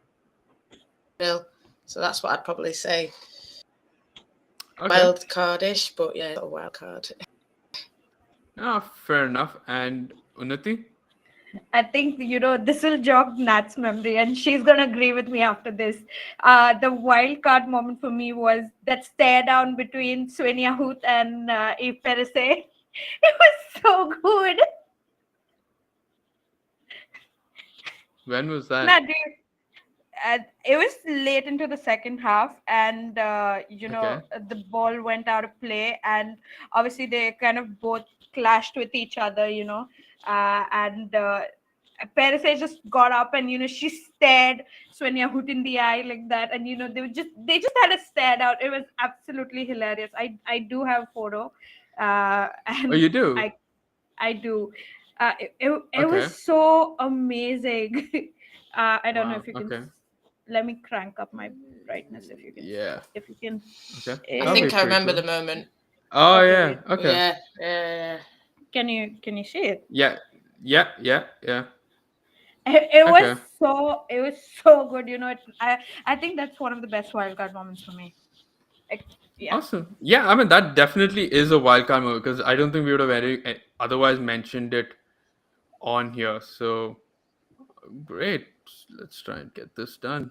bill. So that's what I'd probably say. Okay. Wild cardish, but yeah, a wild card. Fair enough. And Unnati. I think this will jog Nat's memory, and she's gonna agree with me after this. The wild card moment for me was that stare down between Svenja Huth and Eve Perisset. It was so good. When was that? Nat, and it was late into the second half, and Okay. the ball went out of play, and obviously they kind of both clashed with each other, and Perisic just got up, and she stared Svenya Hoot in the eye like that, and they just had a stare out. It was absolutely hilarious. I do have a photo, Oh, and you do? I do. It was Okay. so amazing. I don't know Wow. if you can. Okay. Let me crank up my brightness if you can. Yeah. If you can. Okay. I That'll eh, be think I pretty remember cool. the moment. Oh okay, yeah. wait. Okay. Yeah, yeah. Can you see it? Yeah. Yeah. Yeah. Yeah. It was Okay. so good. I think that's one of the best wildcard moments for me. Like, yeah. Awesome. Yeah. I mean, that definitely is a wild card movie because I don't think we would have otherwise mentioned it on here. So great. Let's try and get this done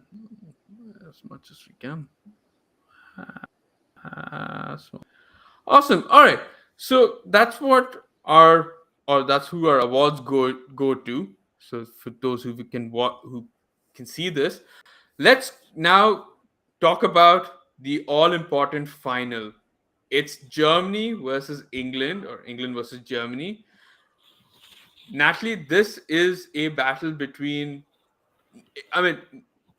as much as we can. So awesome. All right. So that's what our or that's who our awards go to. So for those who can see this, let's now talk about the all important final. It's Germany versus England or England versus Germany. Natalie, this is a battle between I mean,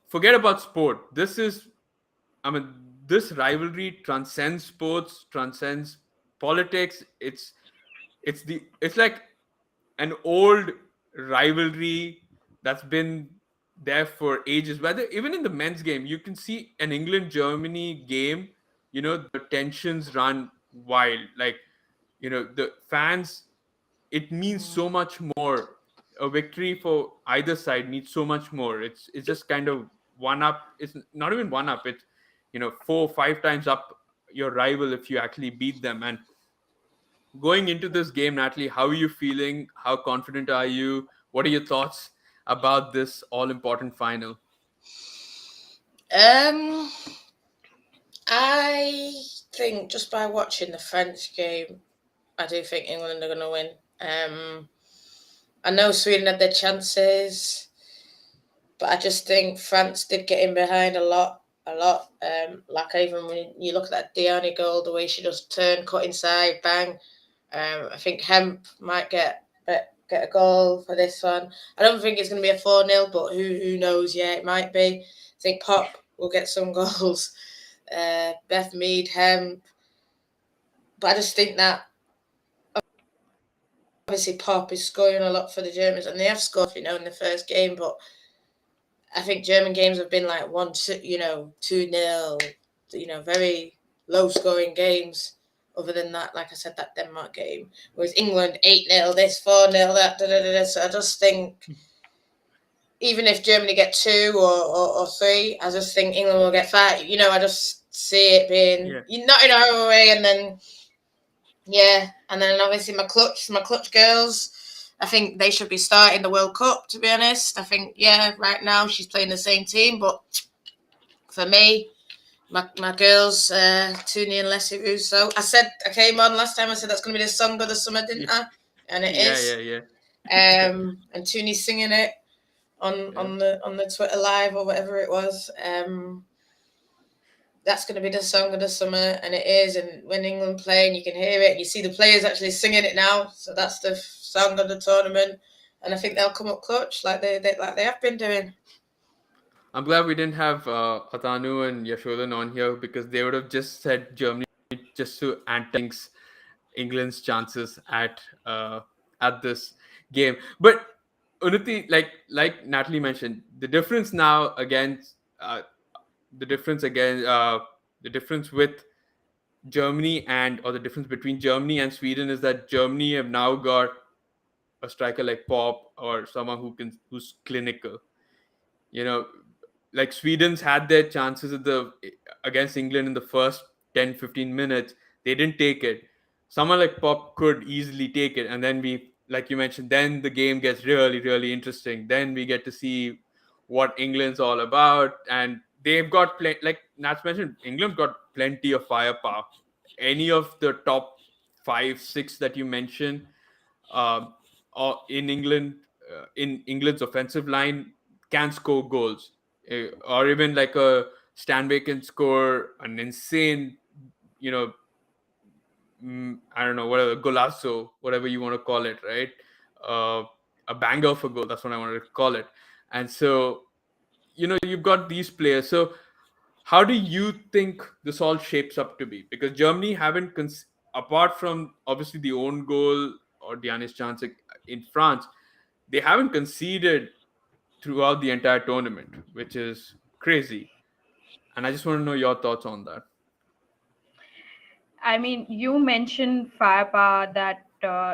forget about sport. I mean, this rivalry transcends sports, transcends politics. It's like an old rivalry that's been there for ages. Whether even in the men's game, you can see an England Germany game. The tensions run wild. Like the fans. It means so much more. A victory for either side means so much more. It's just kind of one up. It's not even one up. It's 4 or 5 times up your rival if you actually beat them. And going into this game, Natalie, how are you feeling? How confident are you? What are your thoughts about this all important final? Um, I think just by watching the French game, I do think England are going to win. I know Sweden had their chances, but I just think France did get in behind a lot, a lot. Like even when you look at that Diani goal, the way she just turned, cut inside, bang. I think Hemp might get a goal for this one. I don't think it's going to be a 4-0, but who knows? Yeah, it might be. I think Pop will get some goals. Beth Mead, Hemp. But I just think that obviously Pop is scoring a lot for the Germans, and they have scored, in the first game. But I think German games have been like 2-0, very low scoring games. Other than that, like I said, that Denmark game, whereas England 8-0, this 4-0, that da, da, da, da. So I just think even if Germany get two or three, I just think England will get five. I just see it being Yeah. not in a hurry away, and then and then obviously my clutch girls. I think they should be starting the World Cup. To be honest, I think right now she's playing the same team, but for me, my girls, Tuni and Leslie Russo. I came on last time. I said that's going to be the song of the summer, didn't I? And it Yeah. is. Yeah. And Tuni's singing it on Yeah. the Twitter live or whatever it was. That's going to be the song of the summer, and it is. And when England play, and you can hear it, and you see the players actually singing it now. So that's the song of the tournament, and I think they'll come up clutch like they have been doing. I'm glad we didn't have Atanu and Yashodan on here because they would have just said Germany just to anti England's chances at this game. But Unnati, like Natalie mentioned, uh, the difference again, the difference with Germany or the difference between Germany and Sweden is that Germany have now got a striker like Pop or someone who's clinical. You know, like Sweden's had their chances against England in the first 10-15 minutes. They didn't take it. Someone like Pop could easily take it, and then like you mentioned, then the game gets really, really interesting. Then we get to see what England's all about, and they've got like Nats mentioned, England's got plenty of firepower. Any of the top 5, 6 that you mentioned, um, or in England's offensive line can score goals. or even like a Stanway can score an insane, you know, I don't know, whatever, golazo, whatever you want to call it, right? Uh, a banger for goal. That's what I wanted to call it. And so, you've got these players. So, how do you think this all shapes up to be? Because Germany haven't, apart from obviously the own goal or Dianis chance in France, they haven't conceded throughout the entire tournament, which is crazy. And I just want to know your thoughts on that. I mean, you mentioned firepower that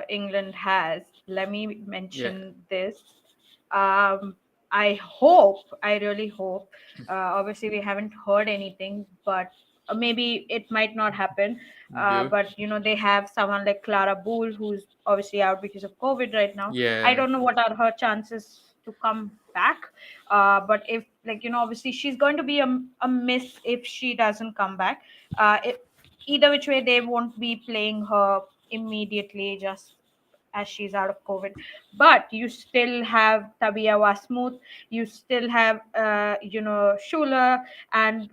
England has. Let me Yeah. mention this. Um, I hope, I really hope. Obviously, we haven't heard anything, but maybe it might not happen. Do. But they have someone like Clara Boole, who's obviously out because of COVID right now. I Yeah. don't know what are her chances to come back. But if, like, obviously she's going to be a miss if she doesn't come back. Either which way, they won't be playing her immediately just as she's out of COVID. But you still have Tabia Wasmuth, you still have Schuler, and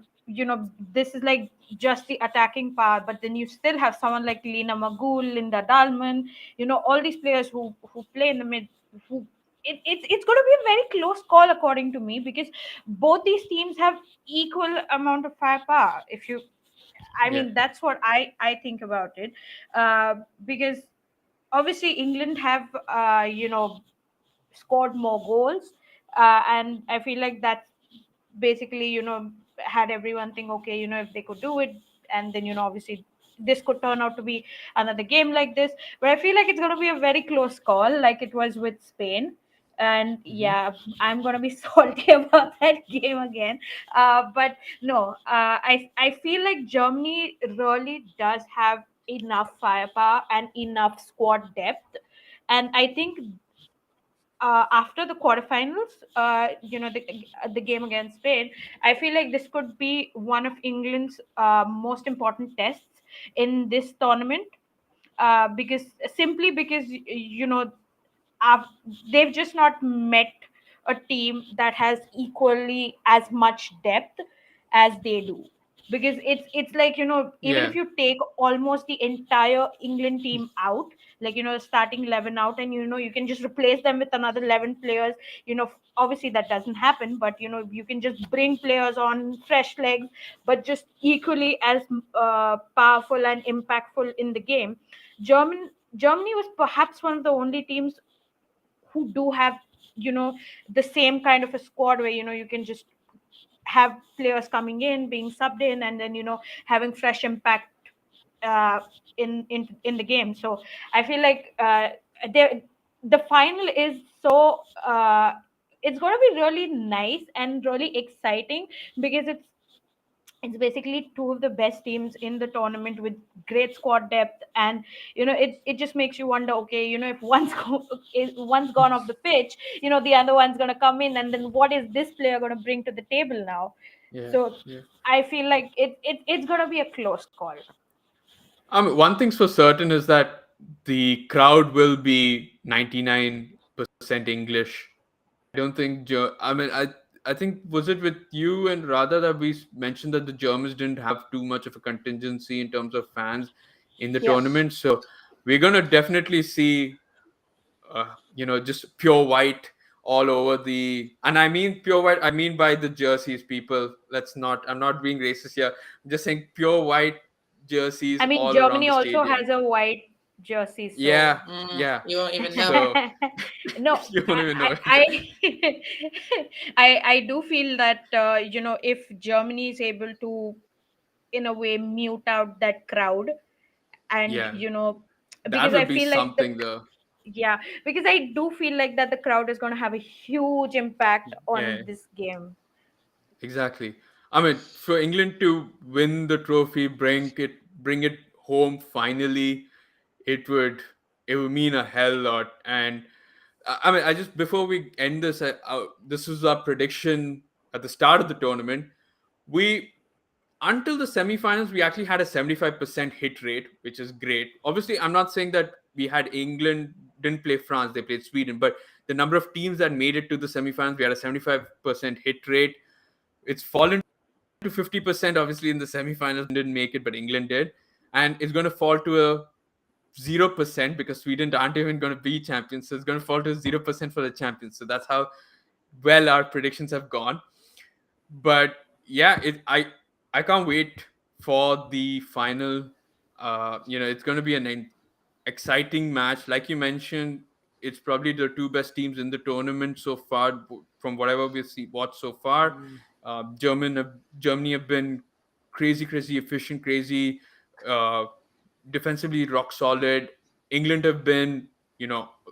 this is like just the attacking part. But then you still have someone like Lena Magul, Linda Dahlman, all these players who play in the mid, who it's going to be a very close call according to me, because both these teams have equal amount of firepower. If you I Yeah. mean, that's what I think about it, because obviously England have scored more goals, and I feel like that's basically had everyone think, okay, if they could do it, and then obviously this could turn out to be another game like this. But I feel like it's going to be a very close call, like it was with Spain. And Hmm. yeah, I'm going to be salty about that game again. But no, I feel like Germany really does have enough firepower and enough squad depth. And I think after the quarterfinals, the game against Spain, I feel like this could be one of England's most important tests in this tournament, because simply because uh, they've just not met a team that has equally as much depth as they do. Because it's like, even Yeah. if you take almost the entire England team out, like starting 11 out, and you can just replace them with another 11 players. Obviously that doesn't happen, but you can just bring players on fresh legs, but just equally as powerful and impactful in the game. Germany was perhaps one of the only teams who do have you know the same kind of a squad where you can just have players coming in, being subbed in, and then having fresh impact uh, in the game. So I feel like there the final is so it's going to be really nice and really exciting, because it's basically two of the best teams in the tournament with great squad depth. And it just makes you wonder, okay, if if one's gone off the pitch, the other one's going to come in, and then what is this player going to bring to the table now? Yeah. So Yeah. I feel like it's going to be a close call. One thing's for certain is that the crowd will be 99% English. I don't think. I mean, I think, was it with you and Radha that we mentioned that the Germans didn't have too much of a contingency in terms of fans in the Yeah. tournament. So we're gonna definitely see, just pure white all over the. And I mean pure white. I mean by the jerseys, people. Let's not. I'm not being racist here. I'm just saying pure white jerseys I mean, all around Germany the also stadium. has a white jersey, so Yeah, yeah. You won't even know. So no, you don't even know. I do feel that if Germany is able to, in a way, mute out that crowd, and Yeah, that because would I be feel like something. The yeah, because I do feel like that the crowd is going to have a huge impact Yeah, on this game. exactly. I mean, for England to win the trophy, bring it home finally, it would it would mean a hell lot. And I mean, I just before we end this, this was our prediction at the start of the tournament. We Until the semifinals, we actually had a 75% hit rate, which is great. Obviously, I'm not saying that we had England didn't play France, they played Sweden, but the number of teams that made it to the semifinals, we had a 75% hit rate. it's fallen to 50%, obviously, in the semifinals. Didn't make it, but England did. And it's going to fall to a 0% because Sweden aren't even going to be champions. So it's going to fall to 0% for the champions. So that's how well our predictions have gone. But yeah, I can't wait for the final. It's going to be an exciting match. Like you mentioned, it's probably the two best teams in the tournament so far, from whatever we've watched so far. Germany have been crazy efficient, crazy uh, defensively rock solid. England have been,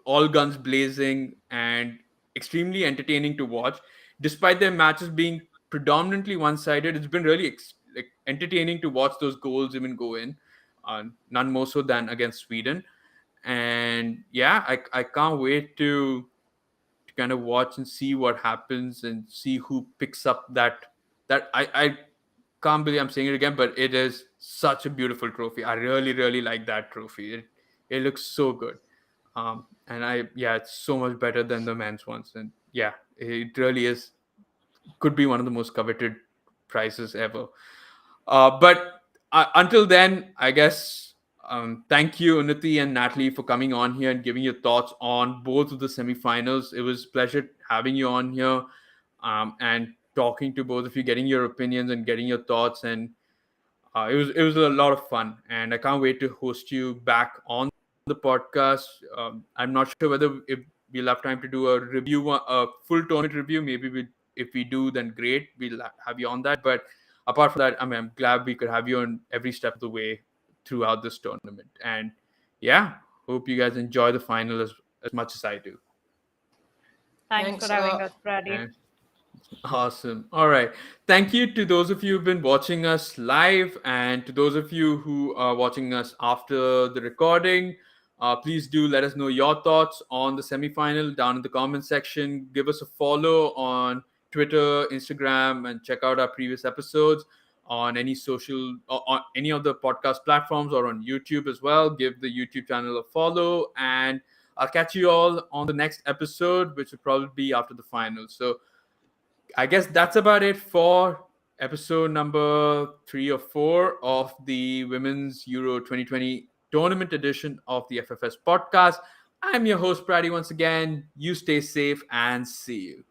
all guns blazing and extremely entertaining to watch. Despite their matches being predominantly one-sided, it's been really like entertaining to watch those goals even go in. None more so than against Sweden. And yeah, I can't wait to kind of watch and see what happens and see who picks up that I can't believe I'm saying it again, but it is such a beautiful trophy. I really like that trophy. It looks so good. And it's so much better than the men's ones. And yeah, it really is, could be one of the most coveted prizes ever. But until then, I guess, thank you, Unnati and Natalie, for coming on here and giving your thoughts on both of the semifinals. It was a pleasure having you on here, and talking to both of you, getting your opinions and getting your thoughts. And it was a lot of fun. And I can't wait to host you back on the podcast. I'm not sure whether if we'll have time to do a review, a full tournament review. Maybe if we do, then great. We'll have you on that. But apart from that, I mean, I'm glad we could have you on every step of the way throughout this tournament. And yeah, hope you guys enjoy the final as much as I do. Thanks Thanks for a having lot. us, Brady. And awesome. All right. Thank you to those of you who've been watching us live, and to those of you who are watching us after the recording. Please do let us know your thoughts on the semifinal down in the comment section. Give us a follow on Twitter, Instagram, and check out our previous episodes on any social, on any of the podcast platforms, or on YouTube as well. Give the YouTube channel a follow, and I'll catch you all on the next episode, which will probably be after the final. So I guess that's about it for episode number 3 or 4 of the Women's Euro 2020 tournament edition of the FFS podcast. I'm your host, Brady, once again. You stay safe and see you.